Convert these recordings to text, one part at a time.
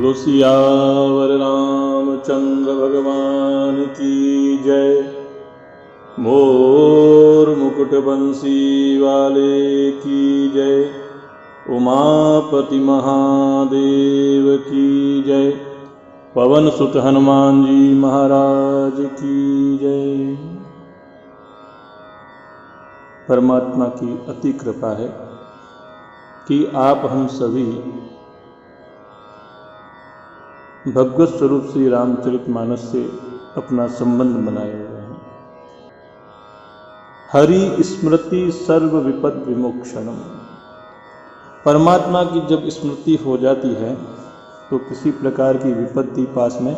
सियावर रामचंद्र भगवान की जय। मोर मुकुट बंसी वाले की जय। उमापति महादेव की जय। पवन सुत हनुमान जी महाराज की जय। परमात्मा की अति कृपा है कि आप हम सभी भगवत स्वरूप श्री रामचरितमानस से अपना संबंध बनाए हुए हैं। हरि स्मृति सर्व विपद विमोक्षणम। परमात्मा की जब स्मृति हो जाती है तो किसी प्रकार की विपत्ति पास में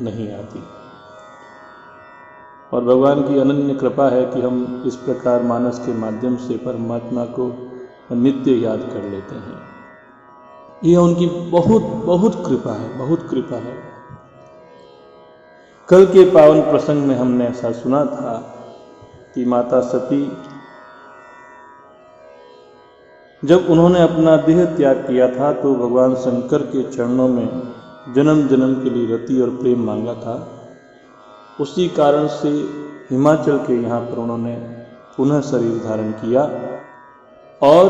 नहीं आती। और भगवान की अनन्य कृपा है कि हम इस प्रकार मानस के माध्यम से परमात्मा को नित्य याद कर लेते हैं। यह उनकी बहुत बहुत कृपा है, बहुत कृपा है। कल के पावन प्रसंग में हमने ऐसा सुना था कि माता सती जब उन्होंने अपना देह त्याग किया था तो भगवान शंकर के चरणों में जन्म जन्म के लिए रति और प्रेम मांगा था। उसी कारण से हिमाचल के यहाँ पर उन्होंने पुनः शरीर धारण किया। और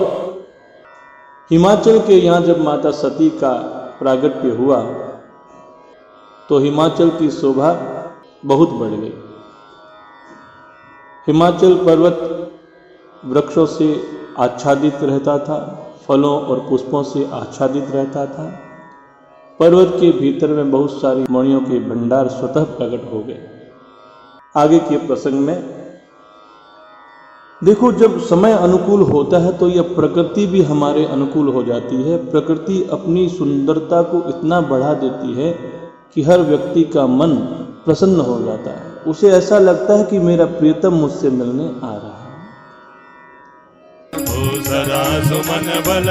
हिमाचल के यहाँ जब माता सती का प्रागट्य हुआ तो हिमाचल की शोभा बहुत बढ़ गई। हिमाचल पर्वत वृक्षों से आच्छादित रहता था, फलों और पुष्पों से आच्छादित रहता था। पर्वत के भीतर में बहुत सारी मणियों के भंडार स्वतः प्रकट हो गए। आगे के प्रसंग में देखो, जब समय अनुकूल होता है तो यह प्रकृति भी हमारे अनुकूल हो जाती है। प्रकृति अपनी सुंदरता को इतना बढ़ा देती है कि हर व्यक्ति का मन प्रसन्न हो जाता है। उसे ऐसा लगता है कि मेरा प्रियतम मुझसे मिलने आ रहा है। सदा सुमन बल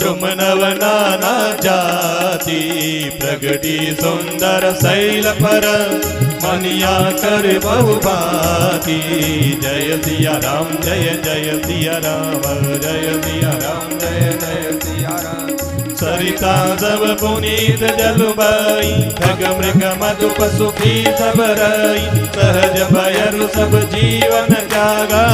द्रुम नव नाना जाति प्रगति सुंदर शैल पर मनिया कर बहुभाति। जय सिया राम जय जय सिया राम जय सिया राम जय जय सिया राम। सरिता सब पुनीत जलुबाई खग मृग मधु पशु की सब रई। सहज भयरु सब जीवन त्यागा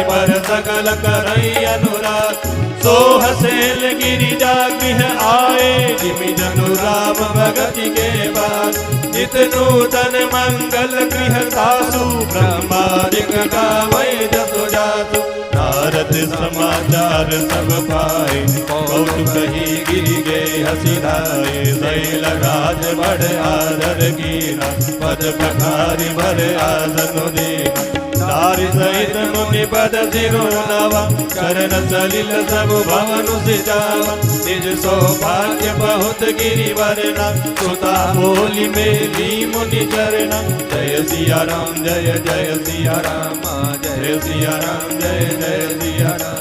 पर सकल करई अनुराग। सोह सेल गिरिजा गृह आए जिमि जनु राम भगति के बाद। नित नूतन मंगल गृह सासु ब्रह्मादिक गावै जसु जासु। नारद समाचार सब पाए बहुत कही गिरि गे हसिधाए। शैल राज बढ़ आदर कीना पद प्रखारि भर आसन दीना। नारी सहित मुनि पद सिरो नवा चरण सलिल सब भवन सिजावा। निज सौभाग्य बहुत गिरि वर्णा सुता बोली मेली मुनि चरणा। जय सिया राम जय जय सिया राम जय सिया राम जय जय सिया राम।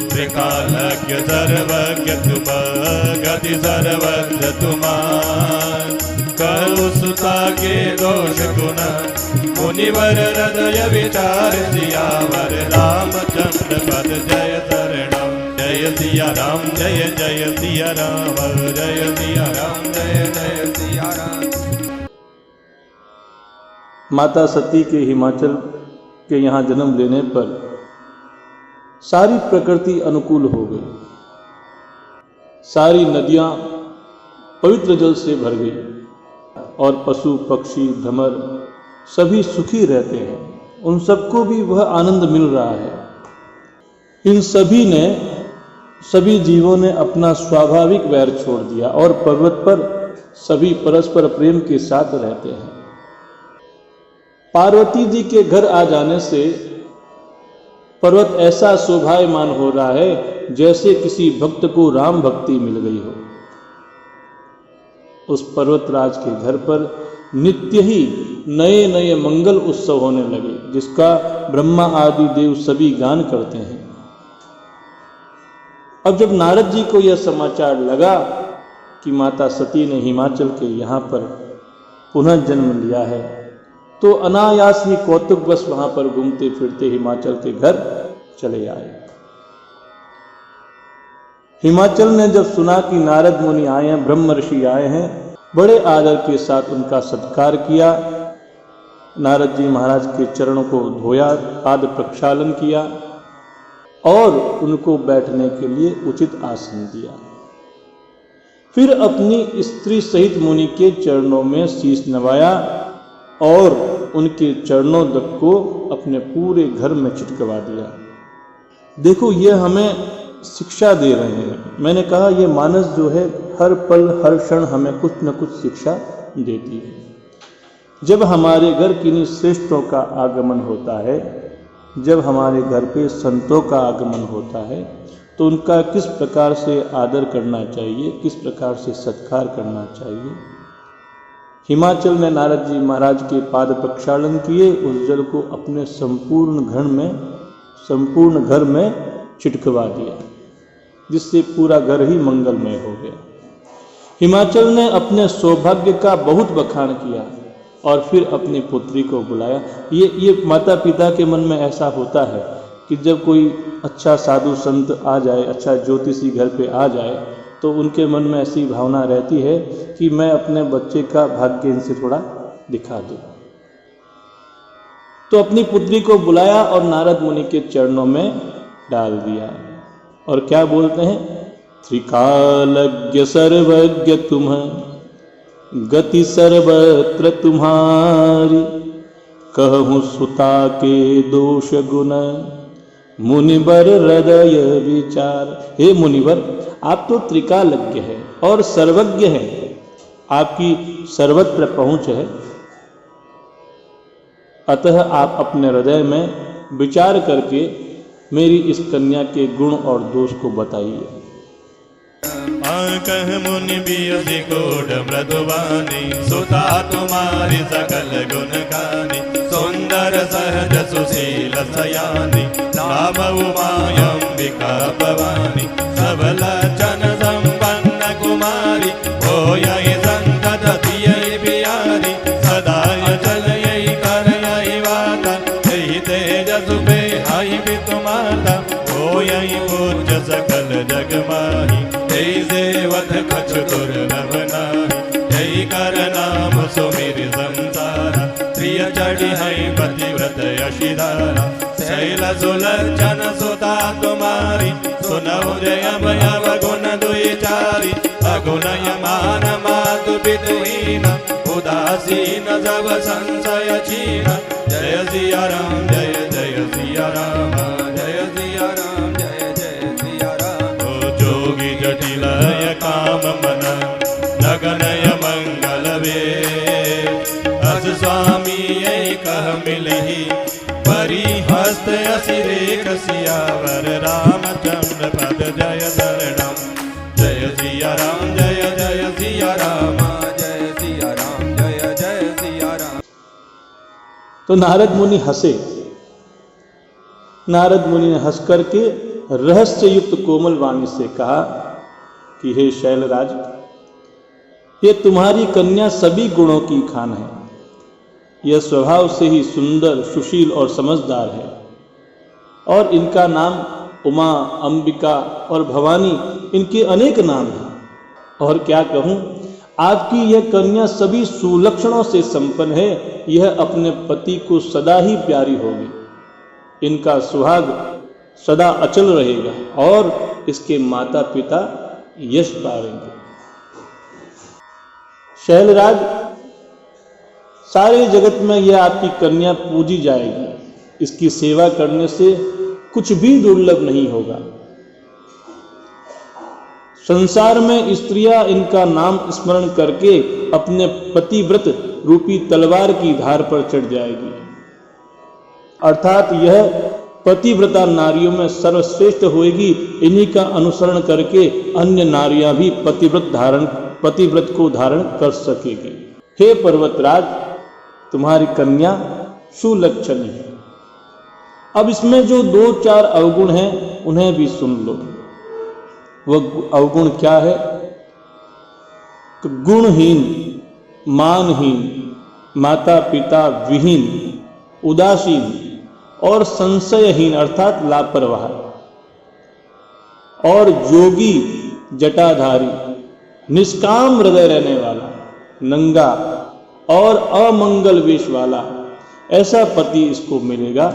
त्रिकालज्ञ सर्वज्ञ तुम गति सर्वज्ञ तुमान। करु सुता के दोष गुण मुनिवर हृदय विचार। सियावर रामचंद्र पद जय शरणम। जय सिया राम जय जय सिया राम जय सिया राम जय जय सिया राम। माता सती के हिमाचल के यहाँ जन्म लेने पर सारी प्रकृति अनुकूल हो गई। सारी नदियाँ पवित्र जल से भर गई और पशु पक्षी भ्रमर सभी सुखी रहते हैं। उन सबको भी वह आनंद मिल रहा है। इन सभी जीवों ने अपना स्वाभाविक वैर छोड़ दिया और पर्वत पर सभी परस्पर प्रेम के साथ रहते हैं। पार्वती जी के घर आ जाने से पर्वत ऐसा शोभायमान हो रहा है जैसे किसी भक्त को राम भक्ति मिल गई हो। उस पर्वतराज के घर पर नित्य ही नए नए मंगल उत्सव होने लगे, जिसका ब्रह्मा आदि देव सभी गान करते हैं। अब जब नारद जी को यह समाचार लगा कि माता सती ने हिमाचल के यहाँ पर पुनः जन्म लिया है, तो अनायास ही कौतुकवश वहां पर घूमते फिरते हिमाचल के घर चले आए। हिमाचल ने जब सुना कि नारद मुनि आए हैं, ब्रह्म ऋषि आए हैं, बड़े आदर के साथ उनका सत्कार किया। नारद जी महाराज के चरणों को धोया, पाद प्रक्षालन किया और उनको बैठने के लिए उचित आसन दिया। फिर अपनी स्त्री सहित मुनि के चरणों में शीश नवाया और उनके चरणों तक को अपने पूरे घर में चिटकवा दिया। देखो, ये हमें शिक्षा दे रहे हैं। मैंने कहा ये मानस जो है हर पल हर क्षण हमें कुछ न कुछ शिक्षा देती है। जब हमारे घर किन्हीं श्रेष्ठों का आगमन होता है, जब हमारे घर पे संतों का आगमन होता है, तो उनका किस प्रकार से आदर करना चाहिए, किस प्रकार से सत्कार करना चाहिए। हिमाचल ने नारद जी महाराज के पाद प्रक्षालन किए, उस जल को अपने संपूर्ण घर में छिटकवा दिया, जिससे पूरा घर ही मंगलमय हो गया। हिमाचल ने अपने सौभाग्य का बहुत बखान किया और फिर अपनी पुत्री को बुलाया। ये माता पिता के मन में ऐसा होता है कि जब कोई अच्छा साधु संत आ जाए, अच्छा ज्योतिषी घर पे आ जाए, तो उनके मन में ऐसी भावना रहती है कि मैं अपने बच्चे का भाग्य इनसे थोड़ा दिखा दूं। तो अपनी पुत्री को बुलाया और नारद मुनि के चरणों में डाल दिया और क्या बोलते हैं, त्रिकालज्ञ सर्वज्ञ तुम, गति सर्वत्र तुम्हारी, कहूँ सुता के दोष गुण, मुनिवर हृदय विचार। हे मुनिवर, आप तो त्रिकालज्ञ हैं और सर्वज्ञ हैं, आपकी सर्वत्र पहुंच है, अतः आप अपने हृदय में विचार करके मेरी इस कन्या के गुण और दोष को बताइए। कह मुनि बियति कोड मृदुवानी, सुता तुम्हारी सकल गुण गानी, सुंदर सहज सुशील सयानी, नाम उमायंबिका भवानी, सबल जन संपन्न कुमारी, हो यही संतत तियहि बिहारी, सदा चल यही कर यही वाता, यही तेजस बेहाई भी तुम्हारा, हो यही पूज्य सकल जग माही, यही सेवत कछ दुर्लभ नाही, यही कर नाम सुमिर संसारा, प्रिय चढ़ी है पतिव्रत यशिधारा, शैल सुलक्षण सुता तुम्हारी, सुनहु जय भयव गुण दुईचारी, अगुण यमान मातु पितुहीन, उदासीन सब संशय छीन, जय सिया राम जय जय सिया राम, जय सिया राम जय जय सिया राम। ओ जोगी जटिलय काम मन, लगनय मंगल वे, अस स्वामी यही कह मिलही, परी हस्त असिरेख सियावर, रामचंद्र पद जय शरणम, जय सिया राम जय जय सिया राम, जय सिया राम जय जय सिया राम। तो नारद मुनि हंसे। नारद मुनि ने हंस करके रहस्य युक्त कोमल वाणी से कहा कि हे शैलराज, ये तुम्हारी कन्या सभी गुणों की खान है। यह स्वभाव से ही सुंदर, सुशील और समझदार है और इनका नाम उमा, अंबिका और भवानी, इनके अनेक नाम हैं। और क्या कहूँ, आपकी यह कन्या सभी सुलक्षणों से संपन्न है। यह अपने पति को सदा ही प्यारी होगी, इनका सुहाग सदा अचल रहेगा और इसके माता पिता यश पाएंगे। शैलराज, सारे जगत में यह आपकी कन्या पूजी जाएगी। इसकी सेवा करने से कुछ भी दुर्लभ नहीं होगा। संसार में स्त्रियां इनका नाम स्मरण करके अपने पतिव्रत रूपी तलवार की धार पर चढ़ जाएगी। अर्थात यह पतिव्रता नारियों में सर्वश्रेष्ठ होएगी। इन्हीं का अनुसरण करके अन्य नारियां भी पतिव्रत को धारण कर सकेगी। हे पर्वतराज, तुम्हारी कन्या सुलक्षणी है। अब इसमें जो 2-4 अवगुण हैं उन्हें भी सुन लो। वह अवगुण क्या है? गुणहीन, मानहीन, माता पिता विहीन, उदासीन और संशयहीन अर्थात लापरवाह और जोगी जटाधारी, निष्काम हृदय रहने वाला, नंगा और अमंगल वेश वाला, ऐसा पति इसको मिलेगा।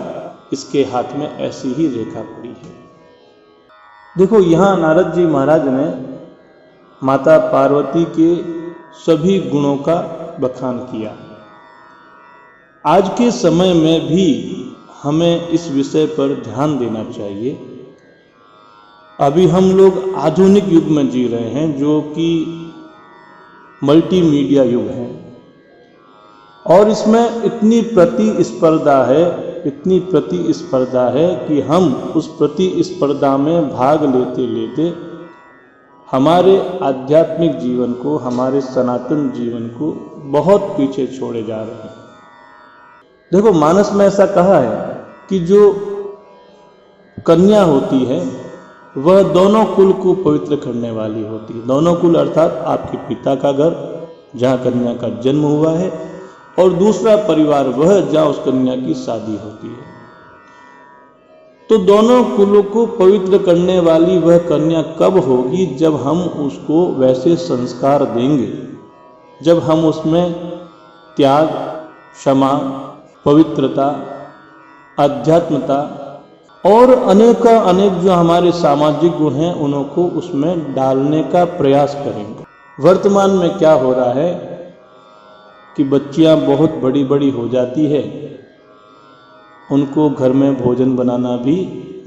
इसके हाथ में ऐसी ही रेखा पड़ी है। देखो, यहाँ नारद जी महाराज ने माता पार्वती के सभी गुणों का बखान किया। आज के समय में भी हमें इस विषय पर ध्यान देना चाहिए। अभी हम लोग आधुनिक युग में जी रहे हैं, जो कि मल्टीमीडिया युग है, और इसमें इतनी प्रतिस्पर्धा है कि हम उस प्रतिस्पर्धा में भाग लेते लेते हमारे आध्यात्मिक जीवन को, हमारे सनातन जीवन को बहुत पीछे छोड़े जा रहे हैं। देखो, मानस में ऐसा कहा है कि जो कन्या होती है वह दोनों कुल को पवित्र करने वाली होती है। दोनों कुल अर्थात आपके पिता का घर जहाँ कन्या का जन्म हुआ है, और दूसरा परिवार वह जहाँ उस कन्या की शादी होती है। तो दोनों कुलों को पवित्र करने वाली वह कन्या कब होगी? जब हम उसको वैसे संस्कार देंगे, जब हम उसमें त्याग, क्षमा, पवित्रता, आध्यात्मता और अनेक जो हमारे सामाजिक गुण हैं उनको उसमें डालने का प्रयास करेंगे। वर्तमान में क्या हो रहा है कि बच्चियां बहुत बड़ी बड़ी हो जाती है, उनको घर में भोजन बनाना भी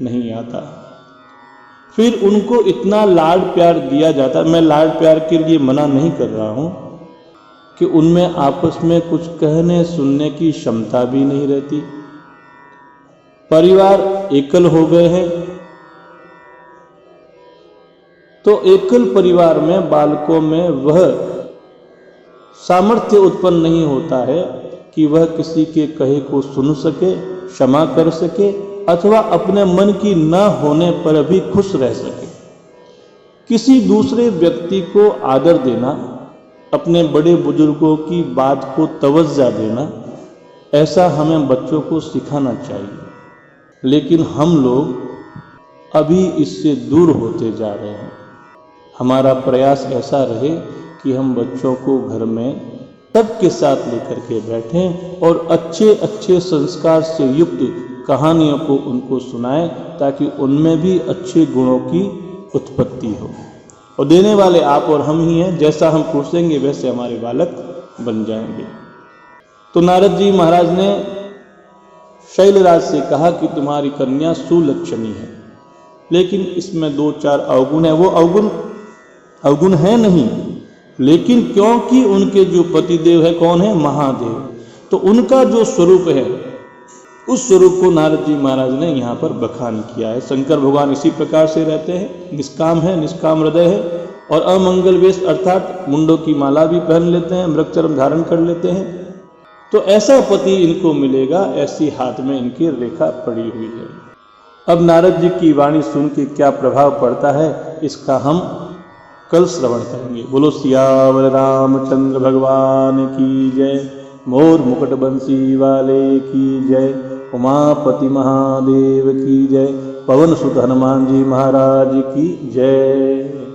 नहीं आता, फिर उनको इतना लाड प्यार दिया जाता है। मैं लाड प्यार के लिए मना नहीं कर रहा हूं कि उनमें आपस में कुछ कहने सुनने की क्षमता भी नहीं रहती। परिवार एकल हो गए हैं, तो एकल परिवार में बालकों में वह सामर्थ्य उत्पन्न नहीं होता है कि वह किसी के कहे को सुन सके, क्षमा कर सके, अथवा अपने मन की न होने पर भी खुश रह सके। किसी दूसरे व्यक्ति को आदर देना, अपने बड़े बुजुर्गों की बात को तवज्जो देना, ऐसा हमें बच्चों को सिखाना चाहिए। लेकिन हम लोग अभी इससे दूर होते जा रहे हैं। हमारा प्रयास ऐसा रहे कि हम बच्चों को घर में सबके साथ लेकर के बैठें और अच्छे अच्छे संस्कार से युक्त कहानियों को उनको सुनाएं, ताकि उनमें भी अच्छे गुणों की उत्पत्ति हो। और देने वाले आप और हम ही हैं। जैसा हम पूछेंगे वैसे हमारे बालक बन जाएंगे। तो नारद जी महाराज ने शैलराज से कहा कि तुम्हारी कन्या सुलक्षणी है, लेकिन इसमें 2-4 अवगुण है। वो अवगुण है नहीं, लेकिन क्योंकि उनके जो पतिदेव है कौन है? महादेव। तो उनका जो स्वरूप है, उस स्वरूप को नारद जी महाराज ने यहाँ पर बखान किया है। शंकर भगवान इसी प्रकार से रहते हैं, निष्काम है, निष्काम हृदय है, और अमंगल वेश अर्थात मुंडों की माला भी पहन लेते हैं, मृगचर्म धारण कर लेते हैं। तो ऐसा पति इनको मिलेगा, ऐसी हाथ में इनकी रेखा पड़ी हुई है। अब नारद जी की वाणी सुन के क्या प्रभाव पड़ता है, इसका हम कल श्रवण करेंगे। बोलो सियावर रामचंद्र भगवान की जय, मोर मुकुट बंसी वाले की जय, उमापति महादेव की जय, पवन सुत हनुमान जी महाराज की जय।